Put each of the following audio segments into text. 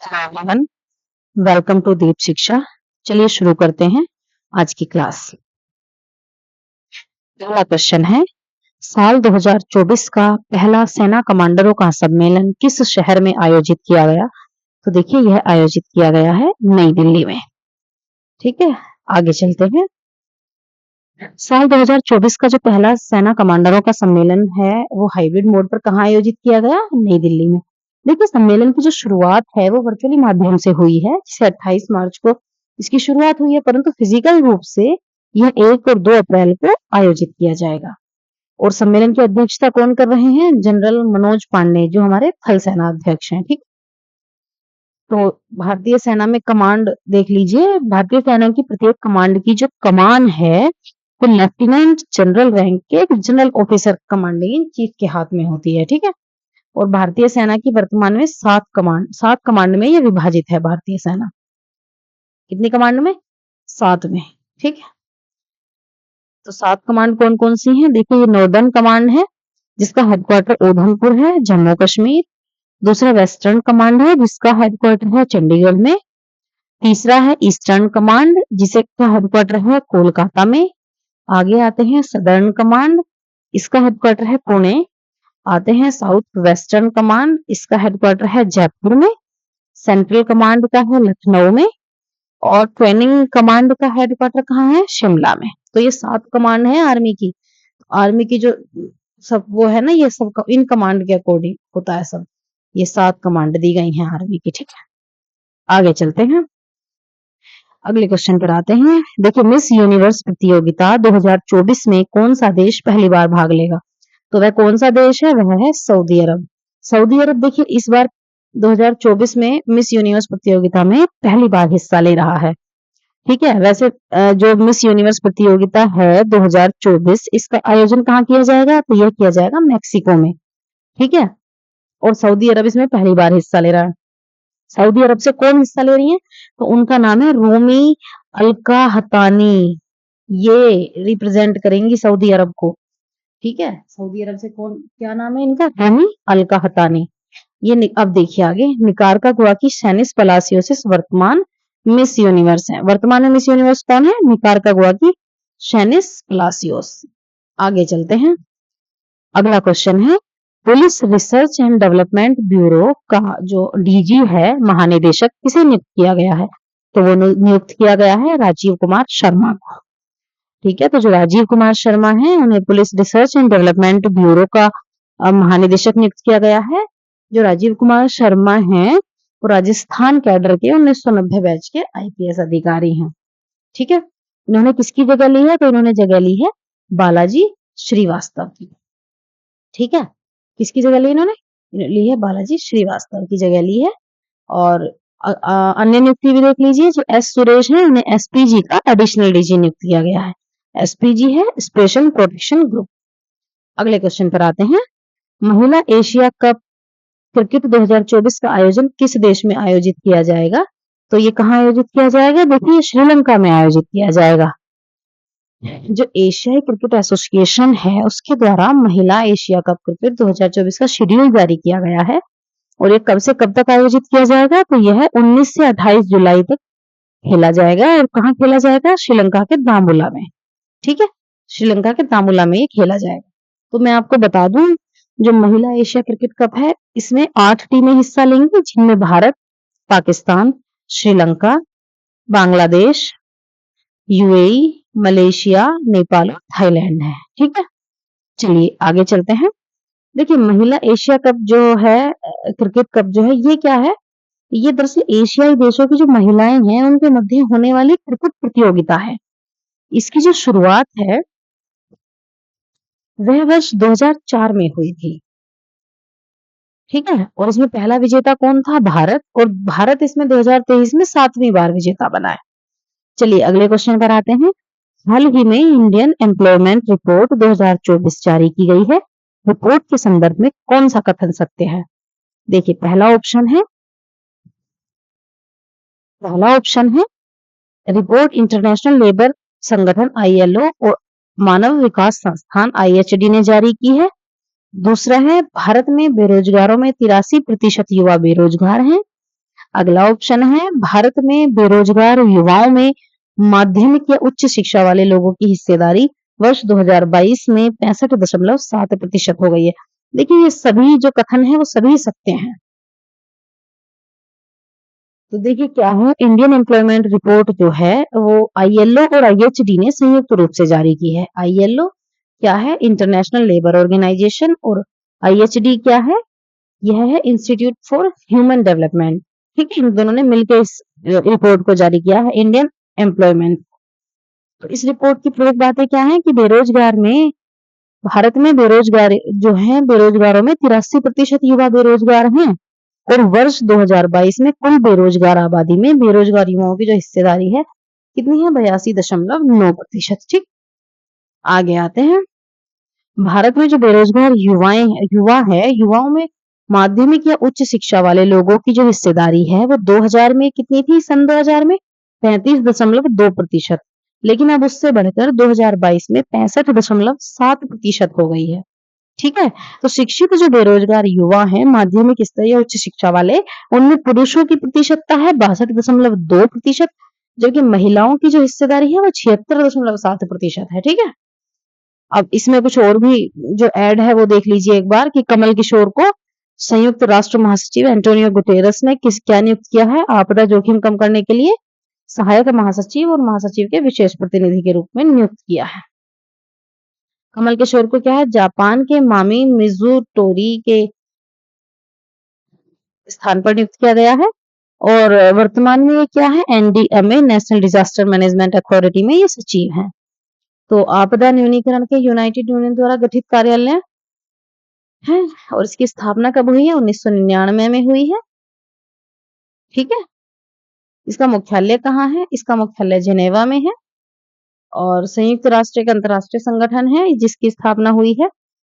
Everyone, welcome to दीप शिक्षा। चलिए शुरू करते हैं आज की क्लास। पहला क्वेश्चन है, साल 2024 का पहला सेना कमांडरों का सम्मेलन किस शहर में आयोजित किया गया? तो देखिए, यह आयोजित किया गया है नई दिल्ली में। ठीक है, आगे चलते हैं। साल 2024 का जो पहला सेना कमांडरों का सम्मेलन है वो हाइब्रिड मोड पर कहाँ आयोजित किया गया? नई दिल्ली में। देखिए, सम्मेलन की जो शुरुआत है वो वर्चुअली माध्यम से हुई है, जिसे 28 मार्च को इसकी शुरुआत हुई है, परंतु फिजिकल रूप से यह 1 और 2 अप्रैल को आयोजित किया जाएगा। और सम्मेलन की अध्यक्षता कौन कर रहे हैं? जनरल मनोज पांडे, जो हमारे थल सेना अध्यक्ष हैं। ठीक, तो भारतीय सेना में कमांड देख लीजिए। भारतीय सेना की प्रत्येक कमांड की जो कमान है वो लेफ्टिनेंट जनरल रैंक के एक general officer commanding in chief के हाथ में होती है। ठीक है, और भारतीय सेना की वर्तमान में 7 कमांड में ये विभाजित है। भारतीय सेना कितनी कमांड में? 7 में। ठीक है, तो 7 कमांड कौन कौन सी हैं? देखिए, ये नॉर्दर्न कमांड है जिसका हेडक्वार्टर उधमपुर है, जम्मू कश्मीर। दूसरा वेस्टर्न कमांड है जिसका हेडक्वार्टर है चंडीगढ़ में। तीसरा है ईस्टर्न कमांड जिसका हेडक्वार्टर है कोलकाता में। आगे आते हैं सदर्न कमांड, इसका हेडक्वार्टर है पुणे। आते हैं साउथ वेस्टर्न कमांड, इसका हेडक्वार्टर है जयपुर में। सेंट्रल कमांड का है लखनऊ में। और ट्रेनिंग कमांड का हेडक्वार्टर कहाँ है? शिमला में। तो ये 7 कमांड है आर्मी की। आर्मी की जो सब वो है ना, ये सब इन कमांड के अकॉर्डिंग होता है सब। ये 7 कमांड दी गई हैं आर्मी की। ठीक है, आगे चलते हैं, अगले क्वेश्चन पर आते हैं। देखिए, मिस यूनिवर्स प्रतियोगिता 2024 में कौन सा देश पहली बार भाग लेगा? तो वह कौन सा देश है? वह है सऊदी अरब। सऊदी अरब देखिए इस बार 2024 में मिस यूनिवर्स प्रतियोगिता में पहली बार हिस्सा ले रहा है। ठीक है, वैसे जो मिस यूनिवर्स प्रतियोगिता है 2024, इसका आयोजन कहाँ किया जाएगा? तो यह किया जाएगा मैक्सिको में। ठीक है, और सऊदी अरब इसमें पहली बार हिस्सा ले रहा है। सऊदी अरब से कौन हिस्सा ले रही है? तो उनका नाम है रोमी अलका हतानी। ये रिप्रेजेंट करेंगी सऊदी अरब को। ठीक है, सऊदी अरब से कौन, क्या नाम है इनका? रोमी अलका हतानी। ये अब देखिए आगे, निकारागुआ की शैनिस पलासियोसिस वर्तमान मिस यूनिवर्स है। वर्तमान में मिस यूनिवर्स कौन है? निकारागुआ की शैनिस पलासियोस। आगे चलते हैं, अगला क्वेश्चन है, police research and development bureau का जो डीजी है, महानिदेशक, किसे नियुक्त किया गया है? तो वो नियुक्त किया गया है राजीव कुमार शर्मा को। ठीक है, तो जो राजीव कुमार शर्मा है उन्हें police research and development bureau का महानिदेशक नियुक्त किया गया है। जो राजीव कुमार शर्मा हैं वो राजस्थान कैडर के 1990 बैच के आईपीएस अधिकारी हैं। ठीक है, इन्होंने किसकी जगह ली है? तो इन्होंने जगह ली है बालाजी श्रीवास्तव की। ठीक है, किसकी जगह ली इन्होंने? ली है बालाजी श्रीवास्तव की जगह ली है। और अन्य नियुक्ति भी देख लीजिए, जो एस सुरेश है उन्हें एसपीजी का एडिशनल डीजी नियुक्त किया गया है। एसपीजी है स्पेशल प्रोटेक्शन ग्रुप। अगले क्वेश्चन पर आते हैं, महिला एशिया कप क्रिकेट 2024 का आयोजन किस देश में आयोजित किया जाएगा? तो ये कहाँ आयोजित किया जाएगा? देखिए, श्रीलंका में आयोजित किया जाएगा। जो एशियाई क्रिकेट एसोसिएशन है उसके द्वारा महिला एशिया कप क्रिकेट 2024 का शेड्यूल जारी किया गया है। और ये कब से कब तक आयोजित किया जाएगा? तो यह 19 से 28 जुलाई तक खेला जाएगा। और कहाँ खेला जाएगा? श्रीलंका के दामुला में। ठीक है, श्रीलंका के दामुला में ये खेला जाएगा। तो मैं आपको बता दूं, जो महिला एशिया क्रिकेट कप है इसमें 8 टीमें हिस्सा लेंगी, जिनमें भारत, पाकिस्तान, श्रीलंका, बांग्लादेश, यूएई, मलेशिया, नेपाल और थाईलैंड है। ठीक है, चलिए आगे चलते हैं। देखिए, महिला एशिया कप जो है क्रिकेट कप जो है ये क्या है? ये दरअसल एशियाई देशों की जो महिलाएं हैं उनके मध्य होने वाली क्रिकेट प्रतियोगिता है। इसकी जो शुरुआत है वह वर्ष 2004 में हुई थी। ठीक है, और इसमें पहला विजेता कौन था? भारत। और भारत इसमें 2023 में 7वीं बार विजेता बना है। चलिए अगले क्वेश्चन पर आते हैं। हाल ही में इंडियन एम्प्लॉयमेंट रिपोर्ट 2024 जारी की गई है। रिपोर्ट के संदर्भ में कौन सा कथन सत्य है? देखिए, पहला ऑप्शन है रिपोर्ट इंटरनेशनल लेबर संगठन आईएलओ और मानव विकास संस्थान आईएचडी ने जारी की है। दूसरा है, भारत में बेरोजगारों में 83% युवा बेरोजगार हैं। अगला ऑप्शन है भारत में बेरोजगार युवाओं में माध्यमिक या उच्च शिक्षा वाले लोगों की हिस्सेदारी वर्ष 2022 में 65.7% हो गई है। देखिए ये सभी जो कथन है वो सभी सत्य हैं। तो देखिए क्या है, इंडियन एम्प्लॉयमेंट रिपोर्ट जो है वो आईएलओ और आईएचडी ने संयुक्त रूप से जारी की है। आईएलओ क्या है, इंटरनेशनल लेबर ऑर्गेनाइजेशन, और आईएचडी क्या है, यह है इंस्टीट्यूट फॉर ह्यूमन डेवलपमेंट। ठीक है, इन दोनों ने मिलकर इस रिपोर्ट को जारी किया है, इंडियन एम्प्लॉयमेंट। तो इस रिपोर्ट की प्रमुख बातें क्या है कि बेरोजगार में भारत में बेरोजगार जो है, बेरोजगारों में 83% युवा बेरोजगार हैं, और वर्ष 2022 में कुल बेरोजगार आबादी में बेरोजगार युवाओं की जो हिस्सेदारी है कितनी है, 82.9%। ठीक, आगे आते हैं। भारत में जो बेरोजगार युवा है, युवाओं में माध्यमिक या उच्च शिक्षा वाले लोगों की जो हिस्सेदारी है वो 2000 में कितनी थी, सन 2000 में 35.2%, लेकिन अब उससे बढ़कर 2022 में 65.7% हो गई है। ठीक है, तो शिक्षित जो बेरोजगार युवा हैं माध्यमिक स्तर या उच्च शिक्षा वाले, उनमें पुरुषों की प्रतिशतता है 62.2%, जबकि महिलाओं की जो हिस्सेदारी है वो 76.7% है। ठीक है, अब इसमें कुछ और भी जो ऐड है वो देख लीजिए एक बार कि कमल किशोर को संयुक्त राष्ट्र महासचिव एंटोनियो गुटेरस ने क्या नियुक्त किया है, आपदा जोखिम कम करने के लिए सहायक महासचिव और महासचिव के विशेष प्रतिनिधि के रूप में नियुक्त किया है। कमल किशोर को क्या है, जापान के मामी मिजुटोरी के स्थान पर नियुक्त किया गया है, और वर्तमान में ये क्या है, NDMA national disaster management authority में ये सचिव हैं। तो आपदा न्यूनीकरण के यूनाइटेड यूनियन द्वारा गठित कार्यालय है, और इसकी स्थापना कब हुई है, 1999 में हुई है। ठीक है, इसका मुख्यालय कहाँ है, इसका मुख्यालय जेनेवा में है, और संयुक्त राष्ट्र एक अंतरराष्ट्रीय संगठन है जिसकी स्थापना हुई है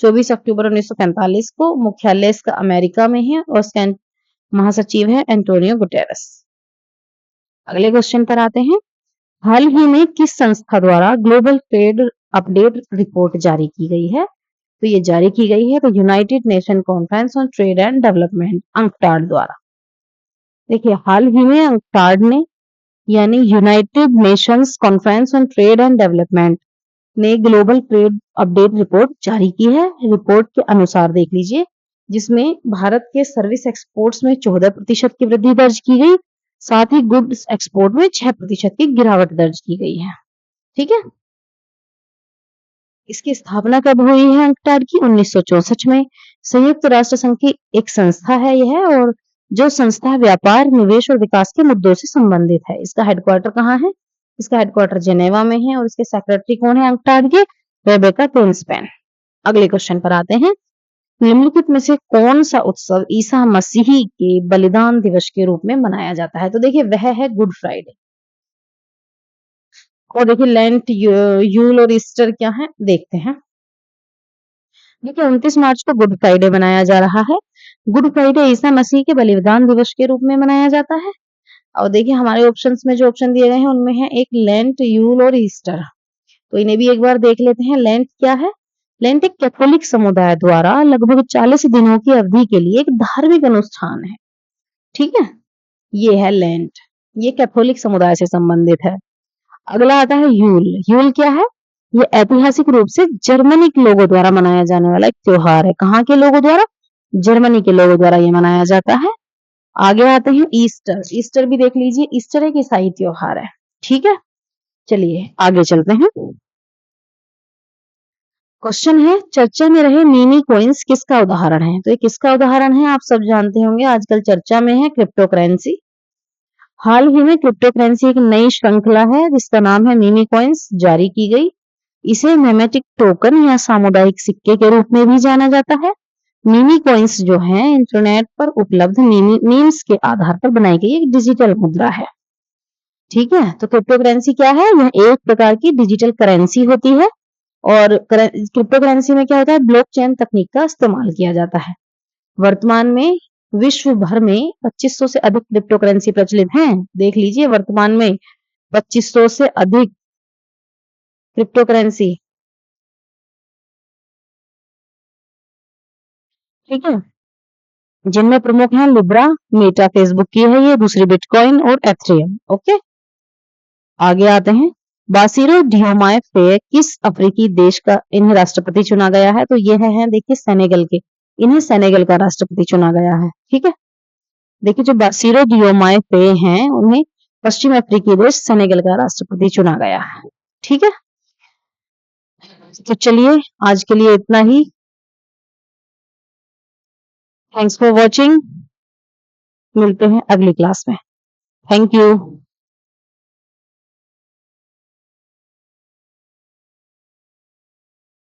24 अक्टूबर 1945 को। मुख्यालय इसका अमेरिका में है, और इसका महासचिव है एंटोनियो गुटेरस। अगले क्वेश्चन पर आते हैं। हाल ही में किस संस्था द्वारा ग्लोबल ट्रेड अपडेट रिपोर्ट जारी की गई है, तो ये जारी की गई है तो United nation conference on trade and development UNCTAD द्वारा। देखिए हाल ही में अंकटाड ने यानी United Nations conference on trade and development ने ग्लोबल ट्रेड अपडेट रिपोर्ट जारी की है। रिपोर्ट के अनुसार देख लीजिए, जिसमें भारत के सर्विस एक्सपोर्ट्स में 14% की वृद्धि दर्ज की गई, साथ ही गुड्स एक्सपोर्ट में 6% की गिरावट दर्ज की गई है। ठीक है, इसकी स्थापना कब हुई है अंकटाड की, 1964 में। संयुक्त राष्ट्र संघ की एक संस्था है यह, और जो संस्था व्यापार, निवेश और विकास के मुद्दों से संबंधित है। इसका हेडक्वार्टर कहाँ है, इसका हेडक्वार्टर जेनेवा में है, और इसके सेक्रेटरी कौन है अंकटाड के, रेबेका ग्रीन्सपैन। अगले क्वेश्चन पर आते हैं। निम्नलिखित में से कौन सा उत्सव ईसा मसीह के बलिदान दिवस के रूप में मनाया जाता है, तो देखिए वह है गुड फ्राइडे। और देखिए लेंट, यूल और ईस्टर क्या है, देखते हैं। देखिए 29 मार्च को गुड फ्राइडे मनाया जा रहा है। गुड फ्राइडे ईसा मसीह के बलिदान दिवस के रूप में मनाया जाता है। और देखिए हमारे ऑप्शंस में जो ऑप्शन दिए गए हैं उनमें है एक लेंट, यूल और ईस्टर। तो इन्हें भी एक बार देख लेते हैं। लेंट क्या है, लेंट एक कैथोलिक समुदाय द्वारा लगभग 40 दिनों की अवधि के लिए एक धार्मिक अनुष्ठान है। ठीक है, ये है लेंट, ये कैथोलिक समुदाय से संबंधित है। अगला आता है यूल। यूल क्या है, ये ऐतिहासिक रूप से जर्मनी के लोगों द्वारा मनाया जाने वाला एक त्योहार है। कहाँ के लोगों द्वारा, जर्मनी के लोगों द्वारा ये मनाया जाता है। आगे आते हैं ईस्टर। ईस्टर भी देख लीजिए, ईस्टर एक ईसाई त्योहार है। ठीक है, चलिए आगे चलते हैं। क्वेश्चन है, चर्चा में रहे मीमी कॉइन्स किसका उदाहरण है, तो ये किसका उदाहरण है आप सब जानते होंगे, आजकल चर्चा में है क्रिप्टो करेंसी। हाल ही में क्रिप्टो करेंसी एक नई श्रृंखला है जिसका नाम है मीमी कॉइन्स जारी की गई। इसे मेमेटिक टोकन या सामुदायिक सिक्के के रूप में भी जाना जाता है। मीमी कॉइन्स जो है इंटरनेट पर उपलब्ध मीम्स के आधार पर बनाई गई एक डिजिटल मुद्रा है। ठीक है, तो क्रिप्टो करेंसी क्या है, यह एक प्रकार की डिजिटल करेंसी होती है, और क्रिप्टो करेंसी में क्या होता है, ब्लॉकचेन तकनीक का इस्तेमाल किया जाता है। वर्तमान में विश्व भर में 2500 से अधिक क्रिप्टो करेंसी प्रचलित हैं। देख लीजिए वर्तमान में 2500 से अधिक क्रिप्टो करेंसी। ठीक है, जिनमें प्रमुख हैं लिब्रा, मेटा फेसबुक की है ये, दूसरी बिटकॉइन और एथेरियम। ओके, आगे आते हैं। बासिरो डियोमाय फेय किस अफ्रीकी देश का इन्हें राष्ट्रपति चुना गया है? तो ये है देखिए सेनेगल के, इन्हें सेनेगल का राष्ट्रपति चुना गया है। ठीक है, देखिए जो बासिरो डियोमाय फेय हैं उन्हें पश्चिम अफ्रीकी देश सेनेगल का राष्ट्रपति चुना गया है। ठीक है, तो चलिए आज के लिए इतना ही। थैंक्स फॉर वॉचिंग, मिलते हैं अगली क्लास में। Thank you.